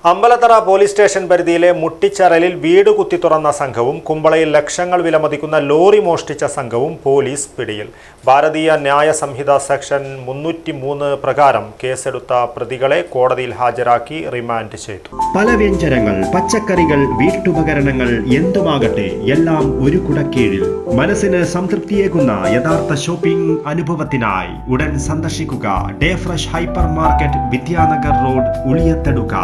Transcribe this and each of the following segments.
Ambalathara police station പരിധിയിലെ മുട്ടിച്ചരലിൽ വീട് കുത്തി തുറന്ന സംഘവും കുമ്പളയിൽ ലക്ഷങ്ങൾ വിലമതിക്കുന്ന ലോറി മോഷ്ടിച്ച സംഘവും പോലീസ് പിടിയിൽ. ഭാരതീയ ന്യായ സംഹിത സെക്ഷൻ 303 പ്രകാരം കേസെടുത്ത പ്രതികളെ കോടതിയിൽ ഹാജരാക്കി റിമാൻഡ് ചെയ്തു. പലവ്യഞ്ജനങ്ങൾ, പച്ചക്കറികൾ, വീട്ടുപകരണങ്ങൾ എന്തുമാകട്ടെ എല്ലാം ഒരു കുടക്കീഴിൽ. മനസ്സിന് സംതൃപ്തിയേകുന്ന യഥാർത്ഥ ഷോപ്പിംഗ് അനുഭവത്തിനായി ഉടൻ സന്ദർശിക്കുക day fresh hyper market, Vidyanagar road, Uliyathaduka.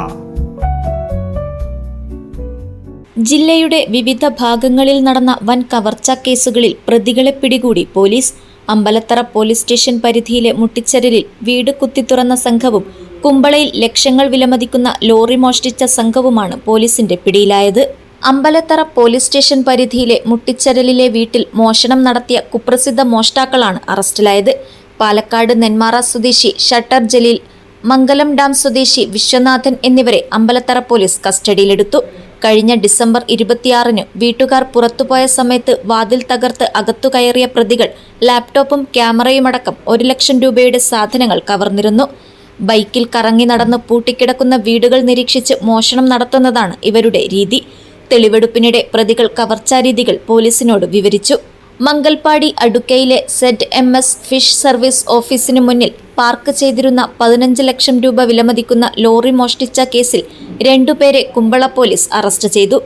ജില്ലയുടെ വിവിധ ഭാഗങ്ങളിൽ നടന്ന വൻ കവർച്ചാ കേസുകളിൽ പ്രതികളെ പിടികൂടി പോലീസ്. അമ്പലത്തറ പോലീസ് സ്റ്റേഷൻ പരിധിയിലെ മുട്ടിച്ചരലിൽ വീട് കുത്തിത്തുറന്ന സംഘവും കുമ്പളയിൽ ലക്ഷങ്ങൾ വിലമതിക്കുന്ന ലോറി മോഷ്ടിച്ച സംഘവുമാണ് പോലീസിന്റെ പിടിയിലായത്. അമ്പലത്തറ പോലീസ് സ്റ്റേഷൻ പരിധിയിലെ മുട്ടിച്ചരലിലെ വീട്ടിൽ മോഷണം നടത്തിയ കുപ്രസിദ്ധ മോഷ്ടാക്കളാണ് അറസ്റ്റിലായത്. പാലക്കാട് നെന്മാറ സ്വദേശി ഷട്ടർ ജലീൽ, മംഗലം ഡാം സ്വദേശി വിശ്വനാഥൻ എന്നിവരെ അമ്പലത്തറ പോലീസ് കസ്റ്റഡിയിലെടുത്തു. കഴിഞ്ഞ ഡിസംബർ 26-ന് വീട്ടുകാർ പുറത്തുപോയ സമയത്ത് വാതിൽ തകർത്ത് അകത്തു കയറിയ പ്രതികൾ ലാപ്ടോപ്പും ക്യാമറയുമടക്കം 1 ലക്ഷം രൂപയുടെ സാധനങ്ങൾ കവർന്നിരുന്നു. ബൈക്കിൽ കറങ്ങി നടന്ന് പൂട്ടിക്കിടക്കുന്ന വീടുകൾ നിരീക്ഷിച്ച് മോഷണം നടത്തുന്നതാണ് ഇവരുടെ രീതി. തെളിവെടുപ്പിനിടെ പ്രതികൾ കവർച്ചാരീതികൾ പോലീസിനോട് വിവരിച്ചു. മംഗൽപാടി അടുക്കയിലെ ZMS ഫിഷ് സർവീസ് ഓഫീസിന് മുന്നിൽ പാർക്ക് ചെയ്തിരുന്ന 15 ലക്ഷം രൂപ വിലമതിക്കുന്ന ലോറി മോഷ്ടിച്ച കേസിൽ 2 പേരെ കുമ്പള പോലീസ് അറസ്റ്റ് ചെയ്തു.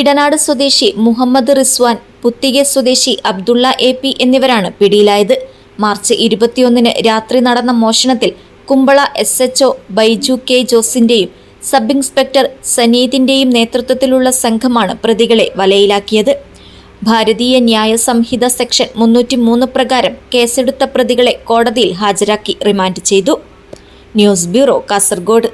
ഇടനാട് സ്വദേശി മുഹമ്മദ് റിസ്വാൻ, പുത്തികെ സ്വദേശി അബ്ദുള്ള AP എന്നിവരാണ് പിടിയിലായത്. മാർച്ച് 21-ന് രാത്രി നടന്ന മോഷണത്തിൽ കുമ്പള SHO ബൈജു K ജോസിന്റെയും സബ് ഇൻസ്പെക്ടർ സനീദിന്റെയും നേതൃത്വത്തിലുള്ള സംഘമാണ് പ്രതികളെ വലയിലാക്കിയത്. ഭാരതീയ ന്യായ സംഹിത സെക്ഷൻ 303 പ്രകാരം കേസെടുത്ത പ്രതികളെ കോടതിയിൽ ഹാജരാക്കി റിമാൻഡ് ചെയ്തു. News bureau, Kasaragod.